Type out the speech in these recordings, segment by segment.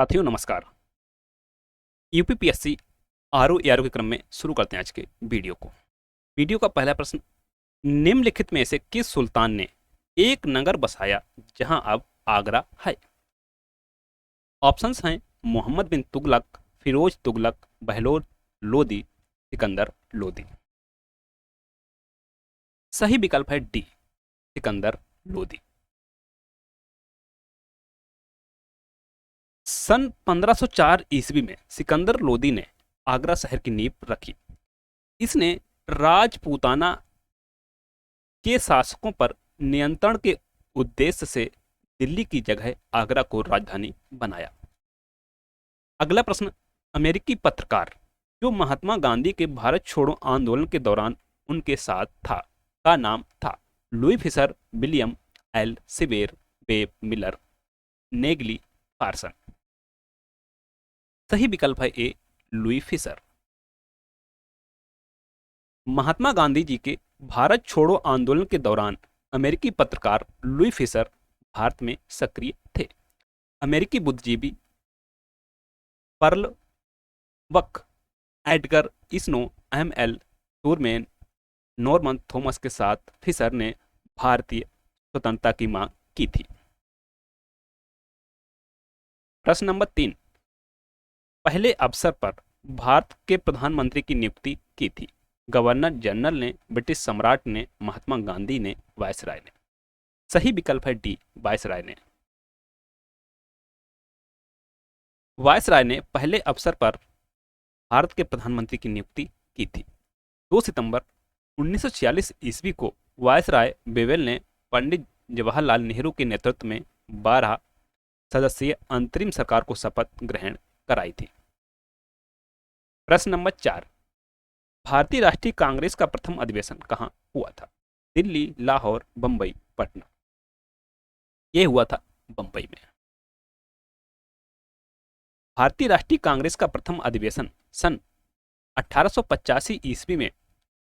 साथियों नमस्कार। UPPSC RO ARO के क्रम में शुरू करते हैं आज के वीडियो को। वीडियो का पहला प्रश्न, निम्नलिखित में से किस सुल्तान ने एक नगर बसाया जहां अब आगरा है? ऑप्शंस हैं मोहम्मद बिन तुगलक, फिरोज तुगलक, बहलोल लोदी, सिकंदर लोदी। सही विकल्प है डी, सिकंदर लोदी। सन 1504 ईस्वी में सिकंदर लोदी ने आगरा शहर की नींव रखी। इसने राजपूताना के शासकों पर नियंत्रण के उद्देश्य से दिल्ली की जगह आगरा को राजधानी बनाया। अगला प्रश्न, अमेरिकी पत्रकार जो महात्मा गांधी के भारत छोड़ो आंदोलन के दौरान उनके साथ था का नाम था? Louis Fischer, William L Shirer, Webb Miller, Negley Farson. सही विकल्प है A, Louis Fischer. Mahatma Gandhi ji के भारत छोड़ो आंदोलन के दौरान अमेरिकी पत्रकार लुई फिशर भारत में सक्रिय थे। अमेरिकी बुद्धिजीवी Pearl Buck, Edgar Snow, M L. Turman, Norman Thomas के साथ फिशर ने भारतीय स्वतंत्रता की मांग की थी। प्रश्न नंबर 3, पहले अवसर पर भारत के प्रधानमंत्री की नियुक्ति की थी? गवर्नर जनरल ने, ब्रिटिश सम्राट ने, महात्मा गांधी ने, वायसराय ने। सही विकल्प है डी, वायसराय ने। वायसराय ने पहले अवसर पर भारत के प्रधानमंत्री की नियुक्ति की थी। 2 सितंबर 1946 ईस्वी को वायसराय बेवेल ने पंडित जवाहरलाल नेहरू के नेतृत्व में 12 सदस्यीय अंतरिम सरकार को शपथ ग्रहण कराई थी। प्रश्न नंबर 4, भारतीय राष्ट्रीय कांग्रेस का प्रथम अधिवेशन कहां हुआ था? दिल्ली, लाहौर, बंबई, पटना। यह हुआ था बंबई में। भारतीय राष्ट्रीय कांग्रेस का प्रथम अधिवेशन सन 1885 ईस्वी में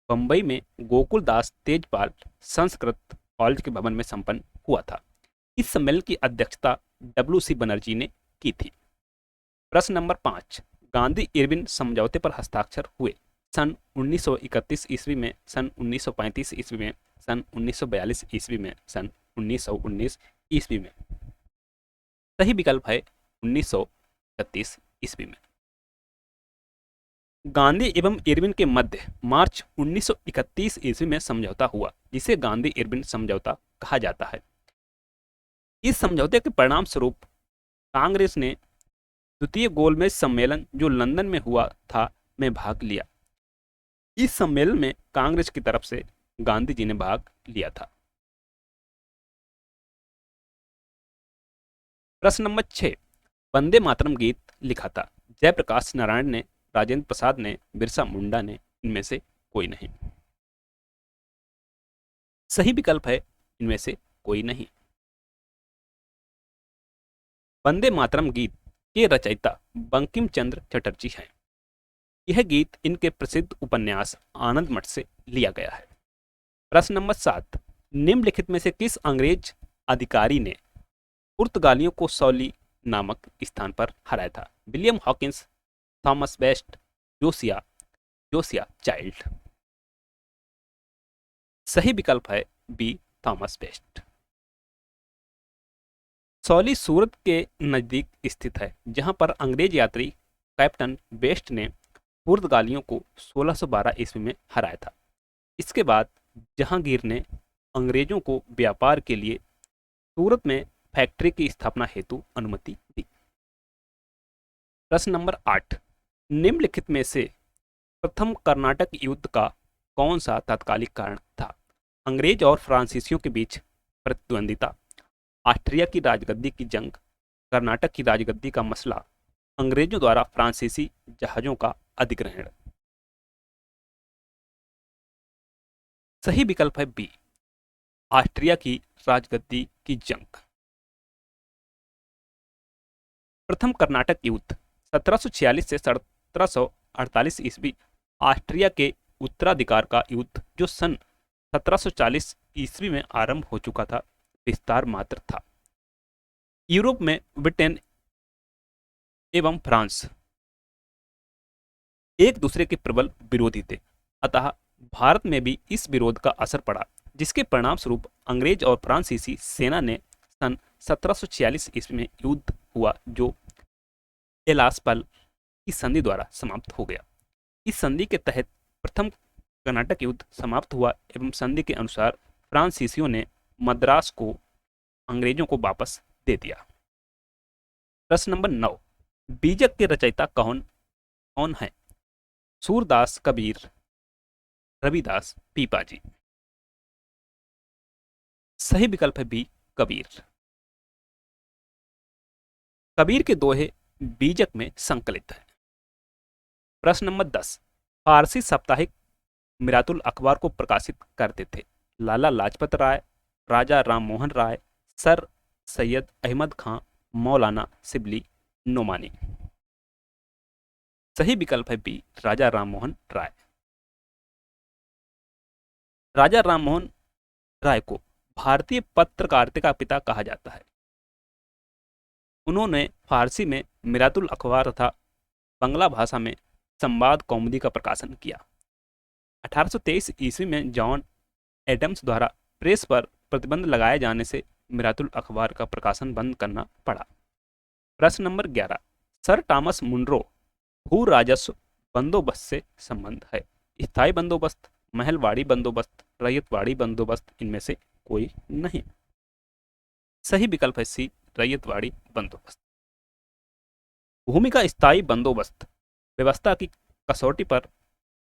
बंबई में गोकुल दास तेजपाल संस्कृत कॉलेज के भवन में संपन्न हुआ था। इस सम्मेलन की अध्यक्षता W.C. बनर्जी ने की थी। प्रश्न नंबर 5, गांधी इरविन समझौते पर हस्ताक्षर हुए सन 1931 ईस्वी में, सन 1935 ईस्वी में, सन 1942 ईस्वी में, सन 1919 ईस्वी में। सही विकल्प है 1931 ईस्वी में। गांधी एवं इरविन के मध्य मार्च 1931 ईस्वी में समझौता हुआ, जिसे गांधी इरविन समझौता कहा जाता है। इस समझौते के परिणाम स्वरूप कांग्रेस ने द्वितीय गोलमेज सम्मेलन जो लंदन में हुआ था में भाग लिया। इस सम्मेलन में कांग्रेस की तरफ से गांधी जी ने भाग लिया था। प्रश्न नंबर 6, वंदे मातरम गीत लिखा था? जयप्रकाश नारायण ने, राजेंद्र प्रसाद ने, बिरसा मुंडा ने, इनमें से कोई नहीं। सही विकल्प है इनमें से कोई नहीं। वंदे मातरम गीत के रचयिता बंकिम चंद्र चटर्जी हैं। यह गीत इनके प्रसिद्ध उपन्यास आनंद मठ से लिया गया है। प्रश्न नंबर 7, निम्नलिखित में से किस अंग्रेज अधिकारी ने पुर्तगालियों को सौली नामक स्थान पर हराया था? William Hawkins, Thomas Best, Josiah Child. सही विकल्प है B, Thomas Best. Swally Surat के नजदीक स्थित है, जहां पर अंग्रेज यात्री कैप्टन बेस्ट ने पुर्तगालियों को 1612 ईस्वी में हराया था। इसके बाद जहांगीर ने अंग्रेजों को व्यापार के लिए सूरत में फैक्ट्री की स्थापना हेतु अनुमति दी। प्रश्न नंबर 8, निम्नलिखित में से प्रथम कर्नाटक युद्ध का कौन सा तात्कालिक कारण था? अंग्रेज और फ्रांसीसियों के बीच प्रतिद्वंदिता, ऑस्ट्रिया की राजगद्दी की जंग, कर्नाटक की राजगद्दी का मसला, अंग्रेजों द्वारा फ्रांसीसी जहाजों का अधिग्रहण। सही विकल्प है बी, ऑस्ट्रिया की राजगद्दी की जंग। प्रथम कर्नाटक युद्ध 1746 से 1748 ईस्वी ऑस्ट्रिया के उत्तराधिकार का युद्ध जो सन 1740 ईस्वी में आरंभ हो चुका था, विस्तार मात्र था। यूरोप में ब्रिटेन एवं फ्रांस एक दूसरे के प्रबल विरोधी थे। अतः भारत में भी इस विरोध का असर पड़ा, जिसके परिणाम स्वरूप अंग्रेज और फ्रांसीसी सेना ने सन 1746 ईस्वी में युद्ध हुआ, जो एलासपल की संधि द्वारा समाप्त हो गया। इस संधि के तहत प्रथम कर्नाटक युद्ध समाप्त हुआ एवं संधि के अनुसार फ्रांसीसियों ने मद्रास को अंग्रेजों को वापस दे दिया। प्रश्न नंबर 9, बीजक के रचयिता कौन कौन है? सूरदास, कबीर, रविदास, पीपाजी। सही विकल्प है बी, कबीर। कबीर के दोहे बीजक में संकलित है। प्रश्न नंबर 10, फारसी साप्ताहिक मिरातुल अखबार को प्रकाशित करते थे लाला लाजपत राय, राजा राम मोहन राय, सर सैयद अहमद खां, मौलाना सिबली नोमानी। सही विकल्प है बी, राजा राम मोहन राय। राजा राम मोहन राय को भारतीय पत्रकारिता का पिता कहा जाता है। उन्होंने फारसी में मिरातुल अखबार तथा बंगला भाषा में संवाद कौमुदी का प्रकाशन किया। 1823 ईस्वी में जॉन एडम्स द्वारा प्रेस पर प्रतिबंध लगाए जाने से मिरातुल अखबार का प्रकाशन बंद करना पड़ा। प्रश्न नंबर 11, सर टॉमस मुनरो भू राजस्व बंदोबस्त से संबंध है? स्थायी बंदोबस्त, महलवाड़ी बंदोबस्त, रैयतवाड़ी बंदोबस्त, इनमें से कोई नहीं। सही विकल्प है सी, रैयतवाड़ी बंदोबस्त। भूमि का स्थायी बंदोबस्त व्यवस्था की कसौटी पर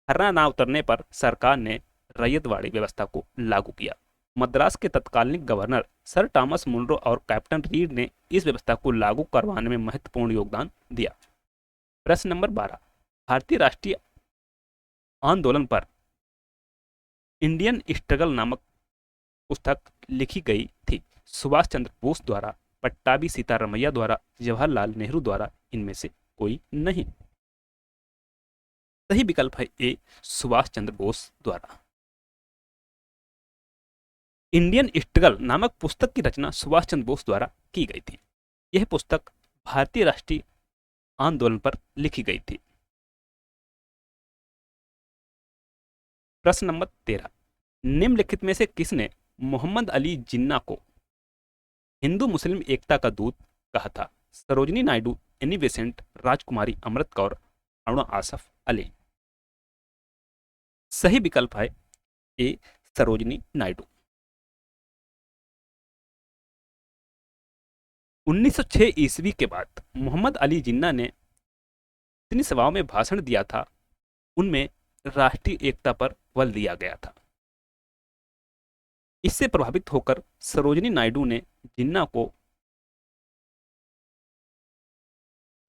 खरा ना उतरने पर सरकार ने रैयतवाड़ी व्यवस्था को लागू किया। मद्रास के तत्कालीन गवर्नर सर टॉमस मुनरो और कैप्टन रीड ने इस व्यवस्था को लागू करवाने में महत्वपूर्ण योगदान दिया। प्रश्न नंबर 12, भारतीय राष्ट्रीय आंदोलन पर इंडियन स्ट्रगल नामक पुस्तक लिखी गई थी। सुभाष चंद्र बोस द्वारा, पट्टाभी सीतारामैया द्वारा, जवाहरलाल नेहरू द्वारा, इनमें से कोई नहीं। सही विकल्प है ए, सुभाष चंद्र बोस द्वारा। इंडियन स्ट्रगल नामक पुस्तक की रचना सुभाष चंद्र बोस द्वारा की गई थी। यह पुस्तक भारतीय राष्ट्रीय आंदोलन पर लिखी गई थी। प्रश्न नंबर 13, निम्नलिखित में से किसने मोहम्मद अली जिन्ना को हिंदू मुस्लिम एकता का दूत कहा था? सरोजिनी नायडू, एनी बेसेंट, राजकुमारी अमृत कौर, अरुणा आसफ अली। सही विकल्प है ए, सरोजिनी नायडू। 1906 ईस्वी के बाद मोहम्मद अली जिन्ना ने जितनी सभाओं में भाषण दिया था, उनमें राष्ट्रीय एकता पर बल दिया गया था। इससे प्रभावित होकर सरोजिनी नायडू ने जिन्ना को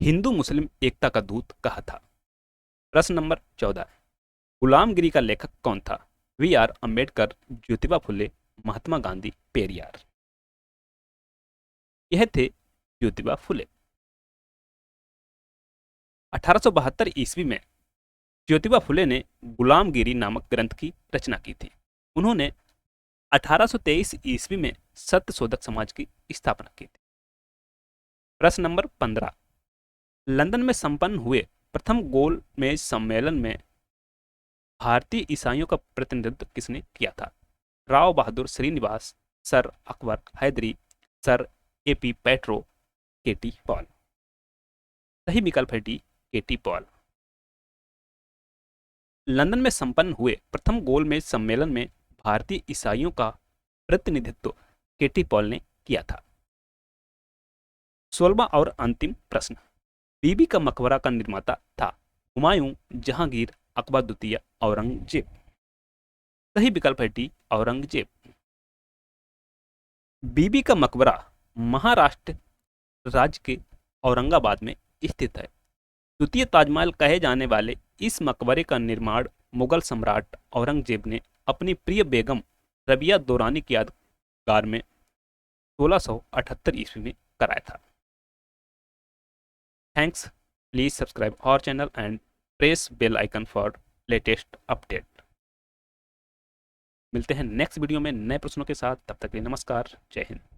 हिंदू मुस्लिम एकता का दूत कहा था। प्रश्न नंबर 14, गुलामगिरी का लेखक कौन था? We are Ambedkar, Jyotiba Phule, Mahatma Gandhi, Periyar. यह थे ज्योतिबा फुले। 1872 ईस्वी में ज्योतिबा फुले ने गुलामगिरी नामक ग्रंथ की रचना की थी। उन्होंने 1823 ईस्वी में सत्यशोधक समाज की स्थापना की थी। प्रश्न नंबर 15, लंदन में संपन्न हुए प्रथम गोलमेज सम्मेलन में भारतीय ईसाइयों का प्रतिनिधित्व किसने किया था? Rao Bahadur Srinivas, sir Akbar Hydari, sir A P Patro, K T Paul. सही विकल्प है डी, केटी पॉल। लंदन में संपन्न हुए प्रथम गोलमेज सम्मेलन में भारतीय ईसाइयों का प्रतिनिधित्व केटी पॉल ने किया था। 16वां और अंतिम प्रश्न, बीबी का मकबरा का निर्माता था? हुमायूं, जहांगीर, अकबर द्वितीय, औरंगजेब। सही विकल्प है डी, औरंगजेब। बीबी का मकबरा महाराष्ट्र राज्य के औरंगाबाद में स्थित है। द्वितीय ताजमहल कहे जाने वाले इस मकबरे का निर्माण मुगल सम्राट औरंगजेब ने अपनी प्रिय बेगम रबिया दौरानी की यादगार में 1678 ईस्वी में कराया था। Thanks, please subscribe our channel and press bell icon for latest update. मिलते हैं नेक्स्ट वीडियो में नए प्रश्नों के साथ, तब तक के लिए नमस्कार, जय हिंद।